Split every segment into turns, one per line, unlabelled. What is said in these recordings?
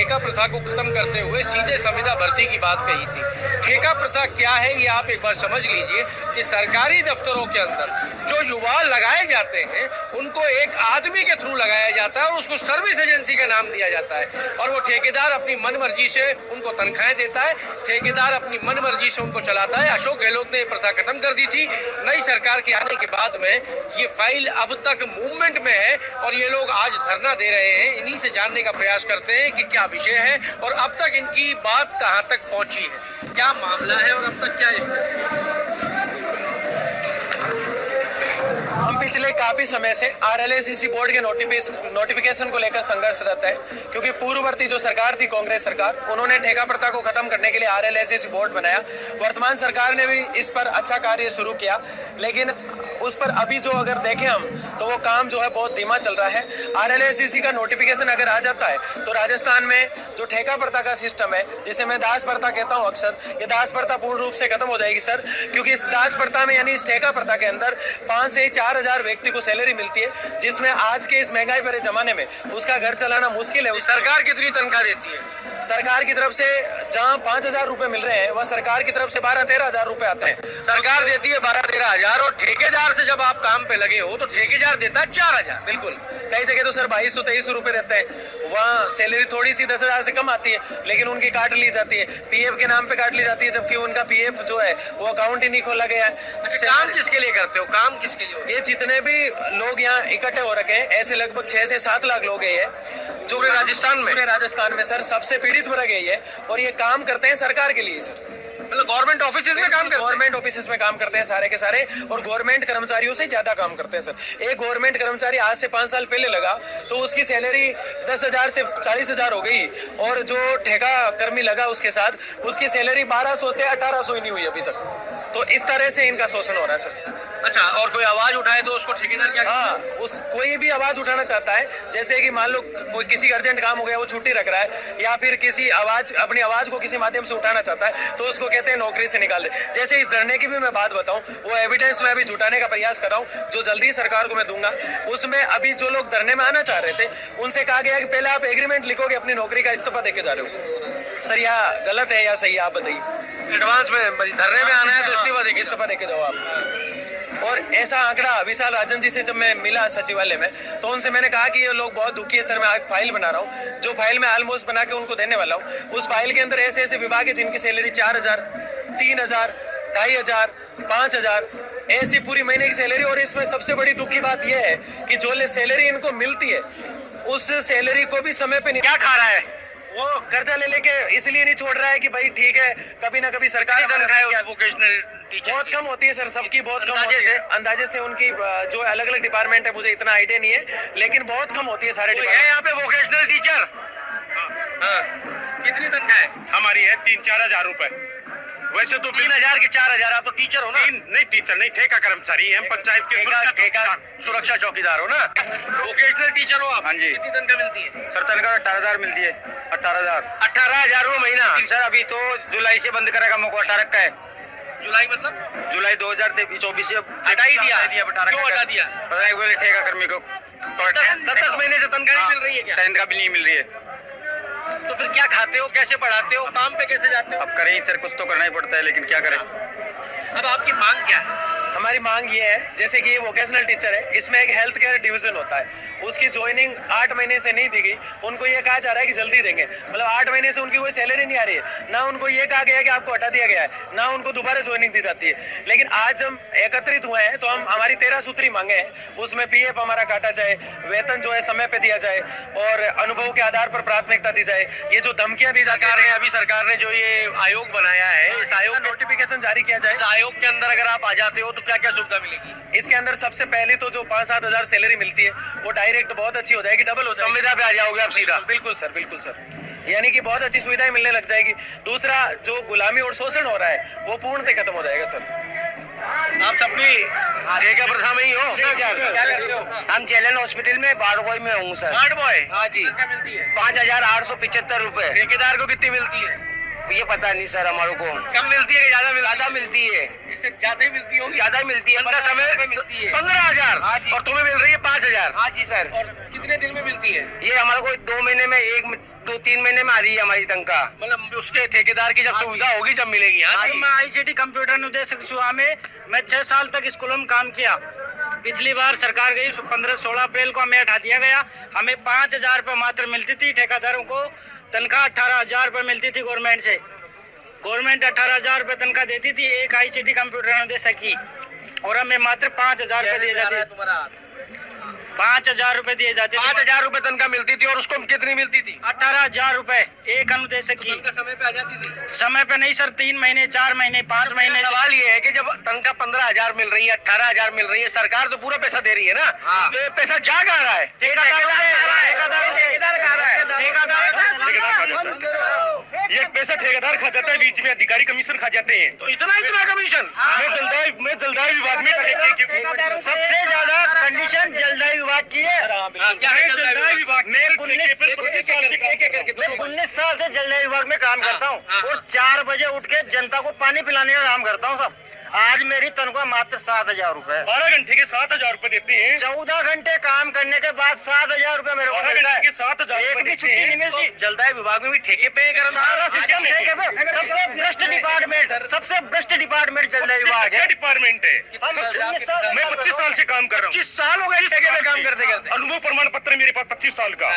ठेका प्रथा को खत्म करते हुए सीधे संविदा भर्ती की बात कही थी। ठेका प्रथा क्या है ये आप एक बार समझ लीजिए कि सरकारी दफ्तरों के अंदर जो युवा लगाए जाते हैं उनको एक आदमी के थ्रू लगाया जाता है और उसको सर्विस एजेंसी का नाम दिया जाता है और वो ठेकेदार अपनी मनमर्जी से उनको तनख्वाहें देता है, ठेकेदार अपनी मनमर्जी से उनको चलाता है। अशोक गहलोत ने ये प्रथा खत्म कर दी थी। नई सरकार के आने के बाद में ये फाइल अब तक मूवमेंट में है और ये लोग आज धरना दे रहे हैं। इन्हीं से जानने का प्रयास करते हैं कि क्या विषय है और अब तक इनकी बात कहां तक पहुंची है, क्या मामला है और अब तक क्या स्थिति है।
हम पिछले काफी समय से RLACC बोर्ड के नोटिफिकेशन को लेकर संघर्षरत है, क्योंकि पूर्ववर्ती जो सरकार थी, कांग्रेस सरकार, उन्होंने ठेका प्रथा को खत्म करने के लिए RLACC बोर्ड बनाया। वर्तमान सरकार ने भी इस पर अच्छा कार्य शुरू किया, लेकिन उस पर अभी जो अगर देखें हम तो वो काम जो है बहुत धीमा चल रहा है। RLACC का नोटिफिकेशन अगर आ जाता है तो राजस्थान में जो ठेका प्रथा का सिस्टम है, जिसे मैं दास प्रथा कहता हूँ अक्सर, ये दास प्रथा पूर्ण रूप से खत्म हो जाएगी सर, क्योंकि इस दास प्रथा में यानी इस ठेका प्रथा के अंदर 5 से 4 हजार व्यक्ति को सैलरी मिलती है, जिसमें आज के इस महंगाई भरे जमाने में उसका घर चलाना मुश्किल है।
सरकार कितनी तनख्वाह देती है?
सरकार की तरफ से जहां 5,000 रुपए मिल रहे हैं वह सरकार की तरफ से 12-13 हजार रुपए आते हैं।
सरकार देती है 12-13 हजार और ठेकेदार से जब आप काम पे लगे हो तो ठेकेदार देता है 4,000।
बिल्कुल, कई जगह तो सर 2200-2300 रुपए देते हैं। वहाँ सैलरी थोड़ी सी 10,000 से कम आती है, लेकिन उनकी काट ली जाती है, PF के नाम पे काट ली जाती है, जबकि उनका PF जो है वो अकाउंट ही नहीं खोला गया है।
अच्छा, काम किसके लिए करते हो? काम किसके लिए?
ये जितने भी लोग यहाँ इकट्ठे हो रखे हैं, ऐसे लगभग 6 से 7 लाख लोग हैं जो
पूरे
राजस्थान में सर सबसे पीड़ित वर्ग है ये, और ये काम करते हैं सरकार के लिए सर।
मतलब गवर्नमेंट ऑफिस में काम करते हैं?
गवर्नमेंट ऑफिस में काम करते हैं सारे के सारे, और गवर्नमेंट कर्मचारियों से ज्यादा काम करते हैं सर। एक गवर्नमेंट कर्मचारी आज से 5 साल पहले लगा तो उसकी सैलरी 10,000 से 40,000 हो गई, और जो ठेका कर्मी लगा उसके साथ उसकी सैलरी 1200 से 1800 ही नहीं हुई अभी तक। तो इस तरह से इनका शोषण हो रहा है सर।
अच्छा, और कोई आवाज उठाए तो उसको ठेकेदार क्या?
हाँ, उस कोई भी आवाज उठाना चाहता है, जैसे कि मान लो कोई किसी अर्जेंट काम हो गया, वो छुट्टी रख रहा है, या फिर किसी अपनी आवाज को किसी माध्यम से उठाना चाहता है, तो उसको कहते हैं नौकरी से निकाल दे। जैसे इस धरने की भी मैं बात बताऊं, वो एविडेंस मैं अभी जुटाने का प्रयास कर रहा हूं, जो जल्दी सरकार को मैं दूंगा। उसमें अभी जो लोग धरने में आना चाह रहे थे उनसे कहा गया कि पहले आप एग्रीमेंट लिखोगे, अपनी नौकरी का इस्तीफा देके जा रहे हो। सर यह गलत है या सही है, आप बताइए।
एडवांस में धरने में आना है तो इस्तीफा
देके जाओ आप। और ऐसा आंकड़ा विशाल राजन जी से जब मैं मिला सचिवालय में, तो उनसे मैंने कहा कि ये लोग बहुत दुखी है सर, मैं फाइल बना रहा हूँ, जो फाइल मैं ऑलमोस्ट बना के उनको देने वाला हूँ। उस फाइल के अंदर ऐसे ऐसे विभाग है जिनकी सैलरी 4,000, 3,000, 2,500, 5,000 ऐसी पूरी महीने की सैलरी। और इसमें सबसे बड़ी दुख की बात यह है कि जो सैलरी इनको मिलती है उस सैलरी को भी समय पे नहीं
क्या खा रहा है
वो, कर्जा ले लेके इसलिए नहीं छोड़ रहा है कि भाई ठीक है कभी ना कभी सरकार
वोकेशनल टीचर
बहुत कम होती है सर, सबकी बहुत कम होती है। अंदाजे से उनकी जो अलग अलग डिपार्टमेंट है मुझे इतना आइडिया नहीं है, लेकिन बहुत कम होती है सारे डिपार्टमेंट।
यहाँ पे वोकेशनल टीचर कितनी तनख्वाह है?
हमारी है 3-4 हजार रुपए। वैसे तो
3,000 के 4,000। आप तो टीचर हो ना?
नहीं, टीचर नहीं, ठेका कर्मचारी है, पंचायत के
सुरक्षा चौकीदार हो ना? वोकेशनल टीचर हो आप?
हाँ जी।
कितनी तनख्वाह मिलती है?
सर तनख्वाह 18,000 मिलती है।
18,000 रुपये महीना?
सर अभी तो जुलाई से बंद करेगा, मौका 18 का है।
जुलाई मतलब
जुलाई 2024 से
हटा ही दिया। क्यों हटा दिया?
पता नहीं, बोले ठेका कर्मी को
10 महीने से तनख्वाह नहीं मिल रही है क्या?
तनख्वाह भी नहीं मिल रही है।
तो फिर क्या खाते हो, कैसे पढ़ाते हो, काम पे कैसे जाते हो?
अब करें सर, कुछ तो करना ही पड़ता है, लेकिन क्या करें।
अब आपकी मांग क्या है?
हमारी मांग ये है, जैसे कि ये वोकेशनल टीचर है, इसमें एक हेल्थ केयर डिवीजन होता है, उसकी ज्वाइनिंग 8 महीने से नहीं दी गई। उनको ये कहा जा रहा है कि जल्दी देंगे, मतलब 8 महीने से उनकी कोई सैलरी नहीं आ रही है। ना उनको ये कहा गया कि आपको हटा दिया गया है, ना उनको दोबारा ज्वाइनिंग दी जाती है। लेकिन आज हम एकत्रित हुए हैं तो हम हमारी 13 सूत्री मांगे हैं, उसमें PF हमारा काटा जाए, वेतन जो है समय पे दिया जाए, और अनुभव के आधार पर प्राथमिकता दी जाए। ये जो धमकियां दी जाती है,
अभी सरकार ने जो ये आयोग बनाया है, इस आयोग
नोटिफिकेशन जारी किया जाए।
इस आयोग के अंदर अगर आप आ जाते हो तो क्या क्या सुविधा मिलेगी?
इसके अंदर सबसे पहले तो जो 5-7 हजार सैलरी मिलती है वो डायरेक्ट बहुत अच्छी हो जाएगी, डबल हो जाएगी।
संविदा पे आ जाओगे आप सीधा?
बिल्कुल सर, बिल्कुल सर, यानी कि बहुत अच्छी सुविधाएं मिलने लग जाएगी। दूसरा, जो गुलामी और शोषण हो रहा है वो पूर्णतः खत्म हो जाएगा सर।
आप सब भी ठेका प्रथा में ही हो?
क्या करते हो?
हम जेलन हॉस्पिटल में वार्ड बॉय में हूँ सर।
Ward boy?
हाँ जी।
क्या मिलती है?
5,875 रुपए।
ठेकेदार को कितनी मिलती है?
ये पता नहीं सर हमारे को।
कम मिलती है कि ज्यादा मिलती है?
ज्यादा मिलती है।
इससे ज्यादा ही मिलती होगी?
ज्यादा मिलती है।
15,000
हाँ जी।
और तुम्हें मिल रही है 5,000?
हाँ जी सर।
और कितने दिन में मिलती है?
ये हमारे को 2 महीने में 2-3 महीने में आ रही है हमारी तनख्वाह।
मतलब उसके ठेकेदार की जब सुविधा होगी जब मिलेगी। हाँ जी।
मैं ICT कंप्यूटर निर्देशक सुहा में मैं 6 साल तक स्कूलों में काम किया। पिछली बार सरकार गई 15-16 अप्रैल को हमें हटा दिया गया। हमें 5,000 रुपये मात्र मिलती थी। ठेकेदारों को तनख्वाह 18,000 रुपये मिलती थी गवर्नमेंट से। गवर्नमेंट 18,000 रुपये तनख्वाह देती थी एक ICT कंप्यूटर निर्देशक की, और हमें मात्र 5,000 रुपये दिए जाते। 5,000 रुपये दिए जाते।
5,000 रुपए तनख्वाह मिलती थी और उसको कितनी मिलती थी?
18,000 रुपए एक अनुदेशक की।
समय पे आ जाती थी?
समय पे नहीं सर, 3 महीने 4 महीने 5 महीने।
सवाल ये है कि जब तनख्वाह 15,000 मिल रही है, 18,000 मिल रही है, सरकार तो पूरा पैसा दे रही है ना।
हाँ।
तो ये पैसा जा कहाँ रहा है?
ये पैसा ठेकेदार खा जाता है, बीच में अधिकारी कमीशन खा जाते हैं।
तो इतना कमीशन?
मैं जलदाय विभाग में
सबसे ज्यादा कंडीशन जलदायु विभाग की है।
क्या है जलदाय विभाग?
मैं 19 साल से जलदायु विभाग में काम करता हूँ और 4 बजे उठ के जनता को पानी पिलाने का काम करता हूँ सब। आज मेरी तनख्वाह मात्र 7,000 रुपए।
12 घंटे के 7,000 रुपए देते हैं।
14 घंटे काम करने के बाद 7,000 रुपए मेरे को मिलता है।
7,000
एक भी छुट्टी नहीं मिलती।
जलदाय विभाग में भी ठेके पे
सारा सिस्टम ठेके पे। सबसे भ्रष्ट डिपार्टमेंट जलदायु विभाग है।
डिपार्टमेंट है। मैं 25 साल से काम कर रहा हूँ।
25 साल हो गए ठेके पे काम करते करते।
अनुभव प्रमाण पत्र मेरे पास 25 साल का।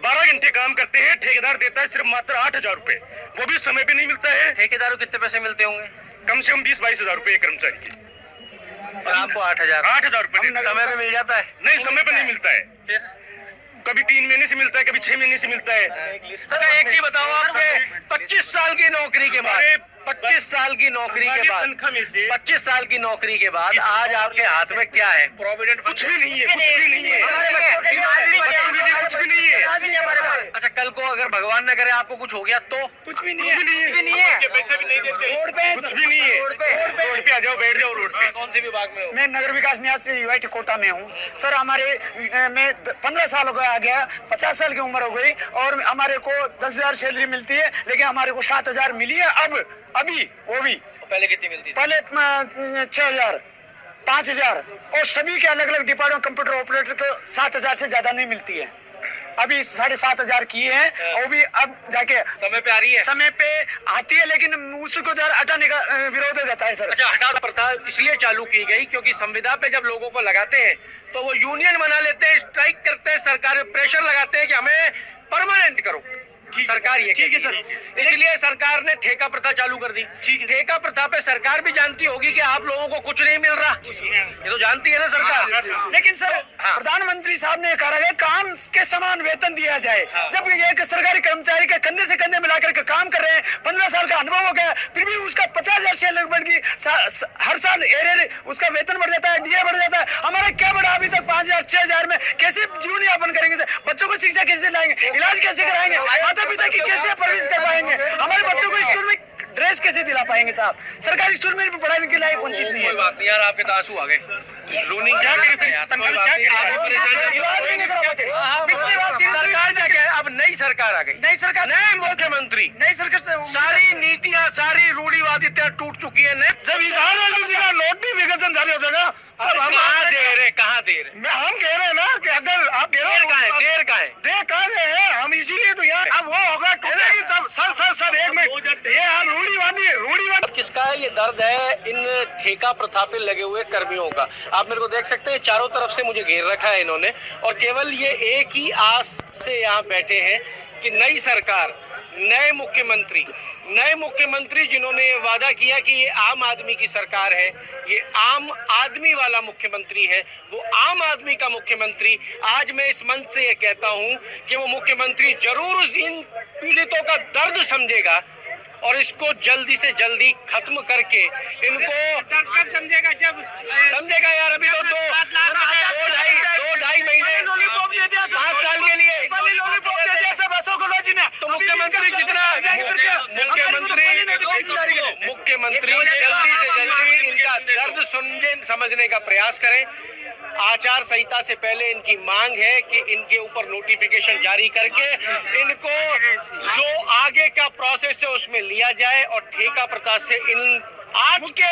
12 घंटे काम करते हैं, ठेकेदार देता है सिर्फ मात्र 8,000 रुपए, वो भी समय पे नहीं मिलता है।
ठेकेदारों कितने पैसे मिलते होंगे?
कम से कम 20-22 हजार रुपए एक कर्मचारी की।
और आपको 8,000
रुपए
समय पे मिल जाता है?
नहीं, समय पे नहीं मिलता है। कभी 3 महीने से मिलता है, कभी 6 महीने से मिलता है।
सर एक चीज बताओ, आपके 25 साल की नौकरी के बाद 25 साल की नौकरी के बाद 25 साल की नौकरी के बाद आज आपके हाथ में क्या है? प्रोविडेंट
कुछ भी नहीं है, कुछ भी नहीं है, कुछ भी नहीं है।
अच्छा, कल को अगर भगवान न करे आपको कुछ हो गया तो?
कुछ भी नहीं है, पैसे भी नहीं देते, कुछ भी नहीं है। रोड पे आ जाओ, बैठ जाओ रोड पे।
कौन से विभाग में हो?
मैं नगर विकास न्यास से यूआईटी कोटा में हूँ सर। हमारे मैं 15 साल हो गया, 50 साल की उम्र हो गई और हमारे को 10,000 सैलरी मिलती है, लेकिन हमारे को 7,000 मिली है अभी वो भी।
पहले कितनी मिलती थी?
पहले 6,000 5,000 और सभी के अलग अलग डिपार्टमेंट कंप्यूटर ऑपरेटर को 7,000 से ज्यादा नहीं मिलती है। अभी 7,500 किए हैं और भी अब जाके
समय पे आ रही है?
समय पे आती है, लेकिन उसको हटाने का विरोध हो जाता है सर।
अच्छा, हटा प्रथा इसलिए चालू की गई क्योंकि संविदा पे जब लोगों को लगाते हैं तो वो यूनियन बना लेते हैं, स्ट्राइक करते हैं, सरकार पे प्रेशर लगाते हैं कि हमें परमानेंट करो। सरकार ये
ठीक है सर,
इसलिए सरकार ने ठेका प्रथा चालू कर दी। ठेका प्रथा पे सरकार भी जानती होगी कि आप लोगों को कुछ नहीं मिल रहा, ये तो जानती है ना सरकार।
लेकिन सर प्रधानमंत्री साहब ने कहा है काम के समान वेतन दिया जाए। जब एक सरकारी कर्मचारी के कंधे से कंधे मिलाकर के काम कर रहे हैं, 15 साल का अनुभव हो गया, फिर भी उसका 50,000 से लगभग की हर साल उसका वेतन बढ़ जाता है, डीए बढ़ जाता है। हमारा क्या बढ़ा अभी तक 5,000 6,000 में? कैसे जीवन यापन करेंगे सर? बच्चों को शिक्षा कैसे लाएंगे? इलाज कैसे कराएंगे? माता पिता की कैसे परवरिश कर पाएंगे? हमारे बच्चों को स्कूल में ड्रेस कैसे दिला पाएंगे साहब? सरकारी स्कूल में भी पढ़ाने के लिए वंचित नहीं है।
कोई बात नहीं यार, आपके तो आंसू आ गए। रोनी क्या करें सर? सरकार क्या कहे? अब नई सरकार आ गई,
नई सरकार,
नए मुख्यमंत्री,
नई सरकार से
सारी नीतियां, सारी रूढ़िवादिता टूट चुकी है।
जब का नोटिफिकेशन जारी हो जाएगा, अब हम
कहाँ दे रहे?
हम कह रहे हैं ना कि अगर आप कह रहे हो
देर कहाँ है?
हम इसीलिए तो यहाँ अब वो होगा टूटेगी तब। सर 1 मिनट, ये हम रूढ़िवादी
किसका है ये दर्द है? इन ठेका प्रथा पे लगे हुए कर्मियों का। आप मेरे को देख सकते हैं, चारों तरफ से मुझे घेर रखा है इन्होंने, और केवल ये एक ही आस से यहाँ बैठे हैं कि नई सरकार, नए मुख्यमंत्री जिन्होंने ये वादा किया कि ये आम आदमी की सरकार है, ये आम आदमी वाला मुख्यमंत्री है, वो आम आदमी का मुख्यमंत्री। आज मैं इस मंच से ये कहता हूं कि वो मुख्यमंत्री जरूर इन पीड़ितों का दर्द समझेगा और इसको जल्दी से जल्दी खत्म करके इनको
समझेगा। जब
समझेगा यार, अभी तो 2-2.5 महीने 5 साल के लिए तो मुख्यमंत्री जल्दी से जल्दी इनका दर्द समझने का प्रयास करें। आचार संहिता से पहले इनकी मांग है कि इनके ऊपर नोटिफिकेशन जारी करके इनको जो आगे का प्रोसेस है उसमें लिया जाए और ठेका प्रथा से इन आज के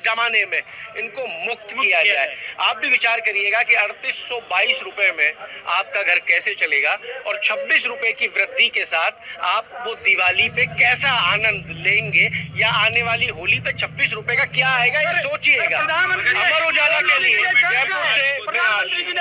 जमाने में इनको मुक्त किया जाए। आप भी विचार करिएगा कि 3822 रुपए में आपका घर कैसे चलेगा और 26 रुपए की वृद्धि के साथ आप वो दिवाली पे कैसा आनंद लेंगे, या आने वाली होली पे 26 रुपए का क्या आएगा, ये सोचिएगा। अमर उजाला के लिए जयपुर से